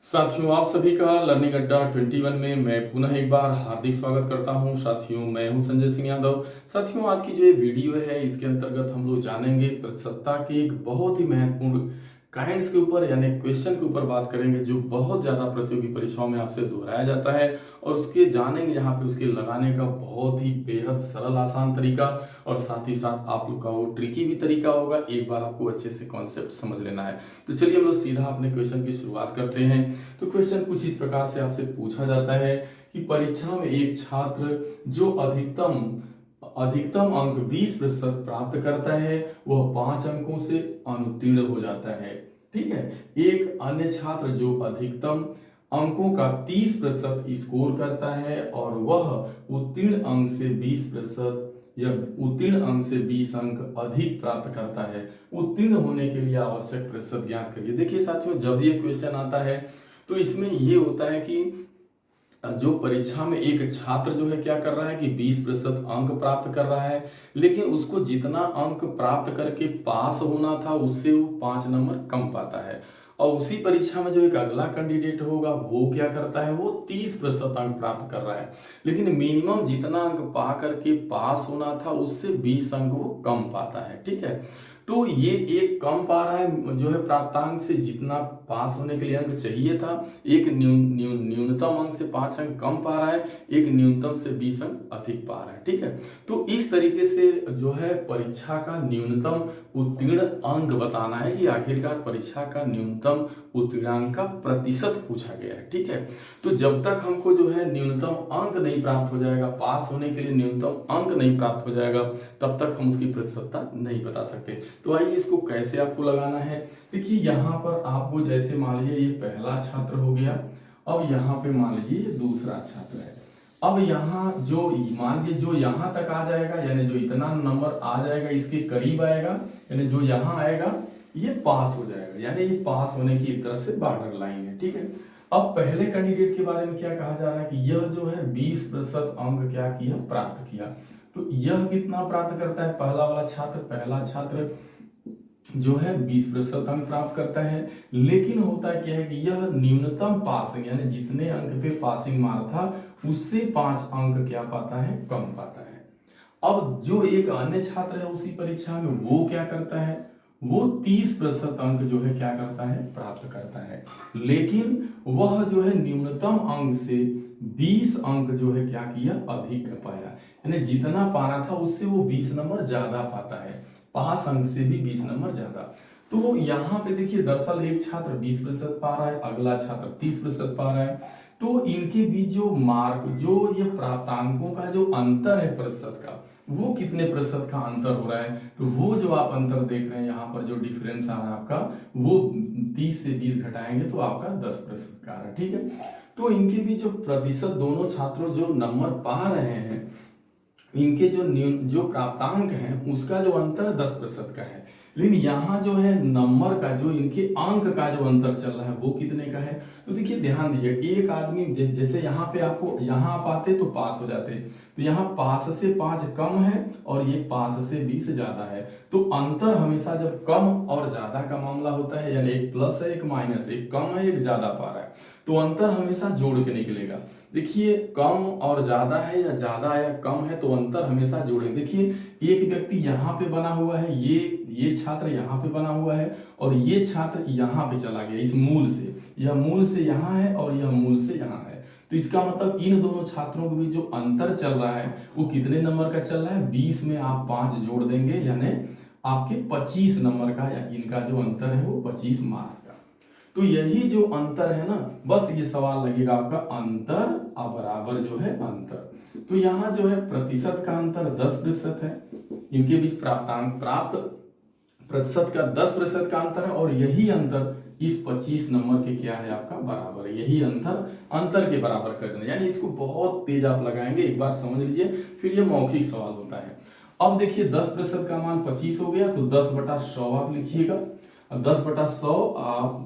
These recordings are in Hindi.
साथियों, आप सभी का लर्निंग अड्डा 21 में मैं पुनः एक बार हार्दिक स्वागत करता हूं। साथियों, मैं हूं संजय सिंह यादव। साथियों, आज की जो ये वीडियो है इसके अंतर्गत हम लोग जानेंगे प्रतिशतता के एक बहुत ही महत्वपूर्ण काइंड्स के ऊपर यानी क्वेश्चन के ऊपर बात करेंगे जो बहुत ज़्यादा प्रतियोगी परीक्षाओं में आपसे दोहराया जाता है और उसके जानेंगे यहाँ पे उसके लगाने का बहुत ही बेहद सरल आसान तरीका और साथ ही साथ आप लोग का वो ट्रिकी भी तरीका होगा। एक बार आपको अच्छे से कॉन्सेप्ट समझ लेना है। तो चलिए हम लोग सीधा अपने क्वेश्चन की शुरुआत करते हैं। तो क्वेश्चन कुछ इस प्रकार से आपसे पूछा जाता है कि परीक्षा में एक छात्र जो अधिकतम अधिकतम अंक 20% प्राप्त करता है वह 5 अंकों से अनुत्तीर्ण हो जाता है। ठीक है। एक अन्य छात्र जो अधिकतम अंकों का 30% स्कोर करता है और वह उत्तीर्ण अंक से 20% या उत्तीर्ण अंक से 20 अंक अधिक प्राप्त करता है। उत्तीर्ण होने के लिए आवश्यक प्रतिशत ज्ञात करिए। देखिए साथियों, जब ये क्वेश्चन आता है तो इसमें ये होता है कि जो परीक्षा में एक छात्र जो है क्या कर रहा है कि 20% अंक प्राप्त कर रहा है, लेकिन उसको जितना अंक प्राप्त करके पास होना था उससे वो 5 नंबर कम पाता है। और उसी परीक्षा में जो एक अगला कैंडिडेट होगा वो क्या करता है, वो 30% अंक प्राप्त कर रहा है, लेकिन मिनिमम जितना अंक पा करके पास होना था उससे 20 अंक वो कम पाता है। ठीक है। तो ये एक कम पा रहा है जो है प्राप्तांक से, जितना पास होने के लिए अंक चाहिए था, एक न्यूनतम अंक से 5 अंक कम पा रहा है, एक न्यूनतम से 20 अंक अधिक पा रहा है। ठीक है। तो इस तरीके से जो है परीक्षा का न्यूनतम उत्तीर्ण अंक बताना है कि आखिरकार परीक्षा का न्यूनतम उत्तीर्णांक का प्रतिशत पूछा गया है। ठीक है। तो जब तक हमको जो है न्यूनतम अंक नहीं प्राप्त हो जाएगा, पास होने के लिए न्यूनतम अंक नहीं प्राप्त हो जाएगा, तब तक हम उसकी प्रतिशतता नहीं बता सकते। तो आइए इसको कैसे आपको लगाना है। देखिए यहाँ पर आपको जैसे मान लीजिए ये पहला छात्र हो गया, अब यहाँ पे मान लीजिए ये दूसरा छात्र है। अब यहाँ जो मान लीजिए जो यहाँ तक आ जाएगा यानी जो इतना नंबर आ जाएगा इसके करीब आएगा, यानी जो यहाँ आएगा ये पास हो जाएगा, यानी ये पास होने की एक तरह से बॉर्डर लाइन है। ठीक है। अब पहले कैंडिडेट के बारे में क्या कहा जा रहा है कि यह जो है 20% अंक क्या किया, प्राप्त किया। तो यह कितना प्राप्त करता है, पहला वाला छात्र, पहला छात्र जो है 20% अंक प्राप्त करता है, लेकिन होता क्या है कि यह न्यूनतम पासिंग यानी जितने अंक पे पासिंग मार्क था उससे 5 अंक क्या पाता है, कम पाता है। अब जो एक अन्य छात्र है उसी परीक्षा में वो क्या करता है, वो 30% अंक जो है क्या करता है, प्राप्त करता है, लेकिन वह जो है न्यूनतम अंक से 20 अंक जो है क्या किया, अधिक कर पाया, यानी जितना पाना था उससे वो 20 नंबर ज्यादा पाता है, पास अंक से भी 20 नंबर ज्यादा। तो यहाँ पे देखिए दरअसल एक छात्र 20% पा रहा है, अगला छात्र 30% पा रहा है, तो इनके बीच जो मार्क जो ये प्राप्तांकों का जो अंतर है प्रतिशत का, वो कितने प्रतिशत का अंतर हो रहा है, तो वो जो आप अंतर देख रहे हैं यहाँ पर जो डिफरेंस आ रहा है आपका, वो 30 से 20 घटाएंगे तो आपका 10% का आ रहा है। ठीक है। तो इनके बीच जो प्रतिशत दोनों छात्रों जो नंबर पा रहे हैं, इनके जो प्राप्तांक हैं उसका जो अंतर 10% का है, लेकिन यहाँ जो है नंबर का जो इनके अंक का जो अंतर चल रहा है वो कितने का है। तो देखिए ध्यान दीजिए, एक आदमी जैसे यहाँ पे आपको यहाँ आप आते तो पास हो जाते, तो यहाँ पास से 5 कम है और ये पास से 20 ज्यादा है, तो अंतर हमेशा जब कम और ज्यादा का मामला होता है, यानी एक प्लस है एक माइनस, एक कम है एक ज्यादा पा रहा है, तो अंतर हमेशा जोड़ के निकलेगा। देखिए कम और ज्यादा है या ज्यादा या कम है, तो अंतर हमेशा जोड़ेंगे। देखिए एक व्यक्ति यहाँ पे बना हुआ है, ये छात्र यहाँ पे बना हुआ है और ये छात्र यहाँ पे चला गया, इस मूल से, यह मूल से यहाँ है और यह मूल से यहाँ है, तो इसका मतलब इन दोनों छात्रों के बीच जो अंतर चल रहा है वो कितने नंबर का चल रहा है, 20 में आप 5 जोड़ देंगे यानी आपके 25 नंबर का, या इनका जो अंतर है वो 25 मार्क्स का। तो यही जो अंतर है ना, बस ये सवाल लगेगा आपका अंतर बराबर जो है अंतर। तो यहाँ जो है प्रतिशत का अंतर 10% है, इनके बीच प्राप्त प्रतिशत का 10% का अंतर है, और यही अंतर इस 25 नंबर के क्या है आपका बराबर है, यही अंतर के बराबर कर देना, यानी इसको बहुत तेज आप लगाएंगे, एक बार समझ लीजिए फिर ये मौखिक सवाल होता है। अब देखिए 10% का मान 25 हो गया, तो 10/100 आप लिखिएगा, 10/100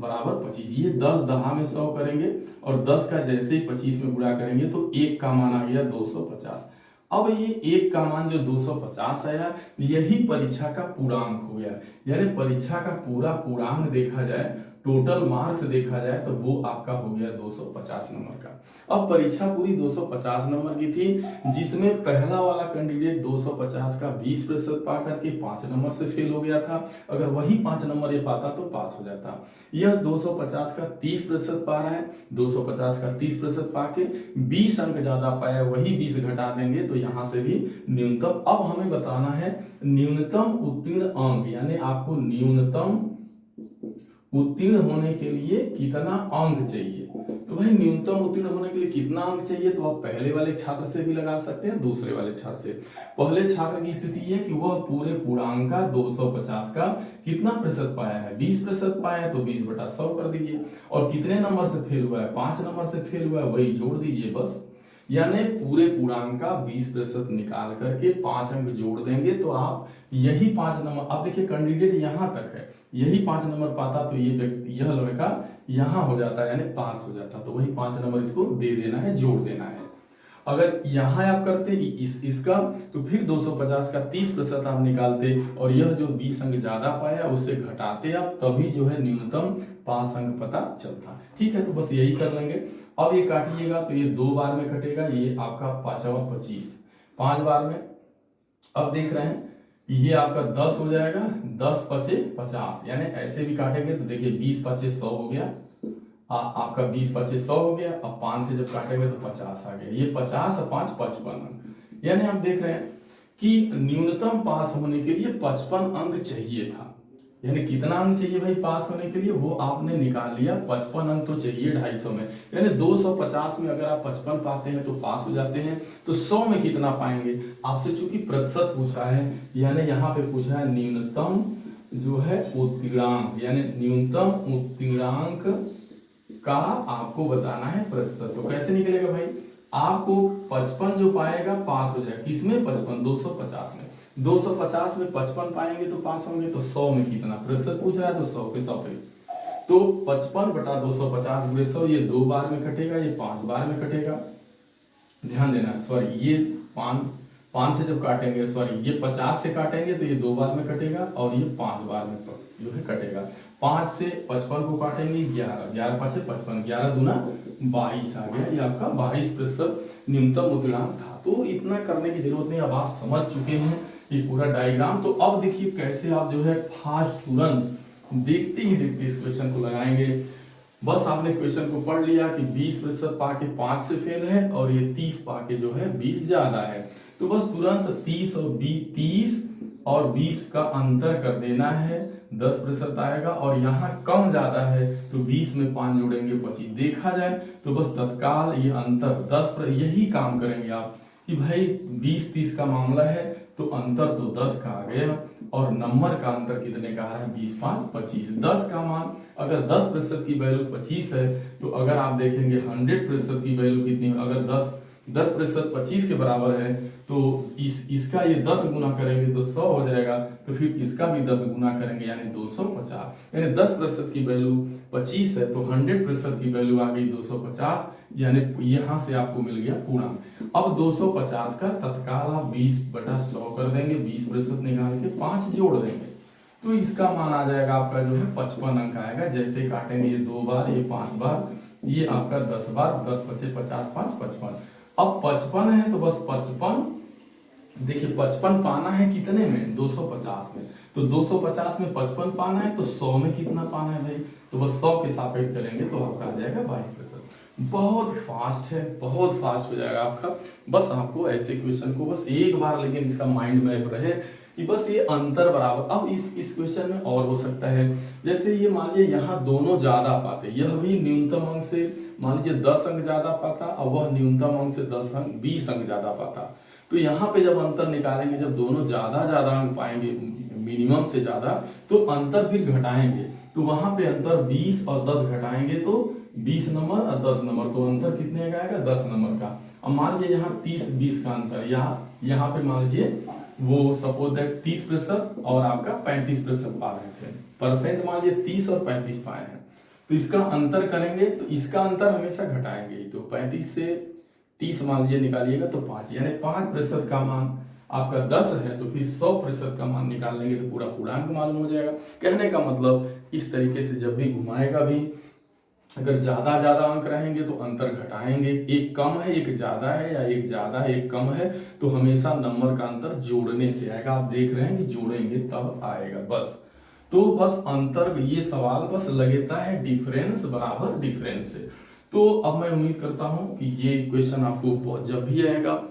बराबर 25, ये 10 दहा में 100 करेंगे और 10 का जैसे ही 25 में गुणा करेंगे तो 1 का मान आ गया 250। अब ये 1 का मान जो 250 आया, यही परीक्षा का पूर्णांक हो गया, यानी परीक्षा का पूरा पूर्णांक देखा जाए टोटल मार्क्स देखा जाए तो वो आपका हो गया 250 नंबर का। अब परीक्षा पूरी 250 नंबर की थी, जिसमें पहला वाला कैंडिडेट 250 का 20% पा करके 5 नंबर से फेल हो गया था। अगर वही 5 नंबर ये पाता तो पास हो जाता। यह 250 का 30% पा रहा है, 250 का 30% पा के 20 अंक ज्यादा पाया, वही 20 घटा देंगे तो यहां से भी न्यूनतम। अब हमें बताना है न्यूनतम उत्तीर्ण अंक, यानी आपको न्यूनतम उत्तीर्ण होने के लिए कितना अंक चाहिए। तो भाई न्यूनतम उत्तीर्ण होने के लिए कितना अंक चाहिए, तो आप पहले वाले छात्र से भी लगा सकते हैं, दूसरे वाले छात्र से। पहले छात्र की स्थिति है कि वह पूरे पूर्णांक का 250 का कितना प्रतिशत पाया है, 20% पाया है, तो 20/100 कर दीजिए। और कितने नंबर से फेल हुआ है, 5 नंबर से फेल हुआ है, वही जोड़ दीजिए बस। यानी पूरे पूर्णांक का 20% निकाल करके 5 अंक जोड़ देंगे तो आप यही 5 नंबर, अब देखिए कैंडिडेट यहां तक है, यही 5 नंबर पाता तो ये व्यक्ति, यह लड़का यहां हो जाता है, यानी पास हो जाता। तो वही 5 नंबर इसको दे देना है, जोड़ देना है। अगर यहां आप करते इसका तो फिर 250 का 30% आप निकालते और यह जो 20 अंक ज्यादा पाया उसे घटाते आप, तभी जो है न्यूनतम 5 अंक पता चलता। ठीक है, तो बस यही कर लेंगे। अब ये काटिएगा तो ये 2 बार में कटेगा, ये आपका 5 25, 5 बार में। अब देख रहे हैं ये आपका 10 हो जाएगा, 10 पचे 50, यानी ऐसे भी काटेंगे तो देखिए 20 पचे 100 हो गया, आपका 20 पचे 100 हो गया। अब 5 से जब काटेंगे तो 50 आ गया, ये 50 और 5 55। यानी हम देख रहे हैं कि न्यूनतम पास होने के लिए 55 अंक चाहिए था। यानी कितना अंक चाहिए भाई पास होने के लिए, वो आपने निकाल लिया, 55 अंक तो चाहिए 250 में। यानी 250 में अगर आप 55 पाते हैं तो पास हो जाते हैं। तो 100 में कितना पाएंगे, आपसे चूंकि प्रतिशत पूछा है, यानी यहाँ पे पूछा है न्यूनतम जो है उत्तीर्णांक, यानी न्यूनतम उत्तीर्णांक का आपको बताना है प्रतिशत। तो कैसे निकलेगा भाई, आपको 55 जो पाएगा पास हो जाएगा, किसमें 55, 250 में। 250 में 55 पाएंगे तो पास होंगे, तो 100 में कितना प्रतिशत पूछ रहा है, तो 100 पे 100 पे। तो 55/250 गुणे 100, ये 2 बार में कटेगा, ये 5 बार में कटेगा। ध्यान देना, सॉरी ये 5 से जब काटेंगे, सॉरी ये 50 से काटेंगे तो ये 2 बार में कटेगा और ये 5 बार में जो है कटेगा। 5 से 55 को काटेंगे 11, 11 5 से 55, 11 दूना 22 आ गया, ये आपका 22% न्यूनतम उत्तीर्णांक था। तो इतना करने की जरूरत नहीं, अब आप समझ चुके हैं ये पूरा डायग्राम। तो अब देखिए कैसे आप जो है फास्ट तुरंत देखते ही देखते इस क्वेश्चन को लगाएंगे। बस आपने क्वेश्चन को पढ़ लिया कि 20% पाके 5 से फेल है और ये 30 पाके जो है 20 ज्यादा है, तो बस तुरंत 30 और 20 का अंतर कर देना है, 10% आएगा। और यहाँ कम ज्यादा है तो 20 में 5 जोड़ेंगे 25। देखा जाए तो बस तत्काल ये अंतर 10 यही काम करेंगे आप कि भाई 20-30 का मामला है तो अंतर तो 10 का आ गया, और नंबर का अंतर कितने का है, 20-5 25। 10 का मान, अगर 10% की वैल्यू 25 है तो अगर आप देखेंगे 100% की वैल्यू कितनी, अगर 10% 25 के बराबर है तो इसका ये 10 गुना करेंगे तो 100 हो जाएगा, तो फिर इसका भी 10 गुना करेंगे यानी 250। यानी 10% की वैल्यू 25 है तो 100% की वैल्यू आ गई 250, यानी यहां से आपको मिल गया पूर्णांक। अब 250 का तत्काल आप 20/100 कर देंगे, 20% निकाल के 5 जोड़ देंगे तो इसका मान आ जाएगा आपका जो है 55 अंक आएगा। जैसे काटेंगे ये 2 बार, ये 5 बार, ये आपका 10 बार, 10 पचे 50, 5 55। अब 55 है तो बस 55, देखिए 55 पाना है कितने में, 250 में। तो 250 में 55 पाना है तो 100 में कितना पाना है भाई, तो बस 100 के सापेक्ष करेंगे तो आपका आ जाएगा 22%। बहुत फास्ट है, बहुत फास्ट हो जाएगा आपका। बस आपको ऐसे क्वेश्चन को बस एक बार लेकिन इसका माइंड मैप रहे कि बस ये अंतर बराबर। अब इस क्वेश्चन में और हो सकता है, जैसे ये मान लीजिए यहाँ दोनों ज्यादा पाते, यह भी न्यूनतम अंक से मान लीजिए 10 अंक ज्यादा पाता और वह न्यूनतम अंक से 20 अंक ज्यादा पाता। तो यहाँ पे जब अंतर निकालेंगे, जब दोनों ज्यादा अंक पाएंगे मिनिमम से ज्यादा, तो अंतर फिर घटाएंगे, तो वहां पे अंतर 20 और 10 घटाएंगे तो 20 नंबर और 10 नंबर, तो अंतर कितने का आएगा, 10 नंबर का। अब मान लीजिए यहाँ 30-20 का अंतर, यहाँ पे मान लीजिए वो सपोज दैट 30% और आपका 35% पा रहे थे, परसेंट मान लीजिए 30 और 35 पाए हैं, तो इसका अंतर करेंगे तो इसका अंतर हमेशा घटाएंगे। तो 35 से 30 मान लीजिए निकालिएगा तो 5, यानी 5% का मान आपका 10 है तो फिर 100% का मान निकाल लेंगे तो पूरा पूर्णांक मालूम हो जाएगा। कहने का मतलब इस तरीके से जब भी घुमाएगा भी, अगर ज़्यादा ज़्यादा अंक रहेंगे तो अंतर घटाएंगे, एक कम है एक ज़्यादा है या एक ज़्यादा है एक कम है, तो हमेशा नंबर का अंतर जोड़ने से आएगा। आप देख रहे हैं कि जोड़ेंगे तब आएगा बस। तो बस अंतर, ये सवाल बस लगता है डिफरेंस बराबर डिफरेंस से। तो अब मैं उम्मीद करता हूँ कि ये क्वेश्चन आपको जब भी आएगा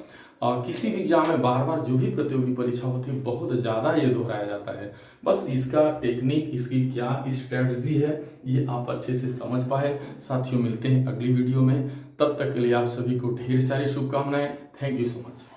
किसी भी एग्जाम में, बार बार जो भी प्रतियोगी परीक्षा होती है बहुत ज़्यादा ये दोहराया जाता है। बस इसका टेक्निक, इसकी क्या स्ट्रेटजी है, ये आप अच्छे से समझ पाए। साथियों मिलते हैं अगली वीडियो में, तब तक के लिए आप सभी को ढेर सारी शुभकामनाएं। Thank you so much.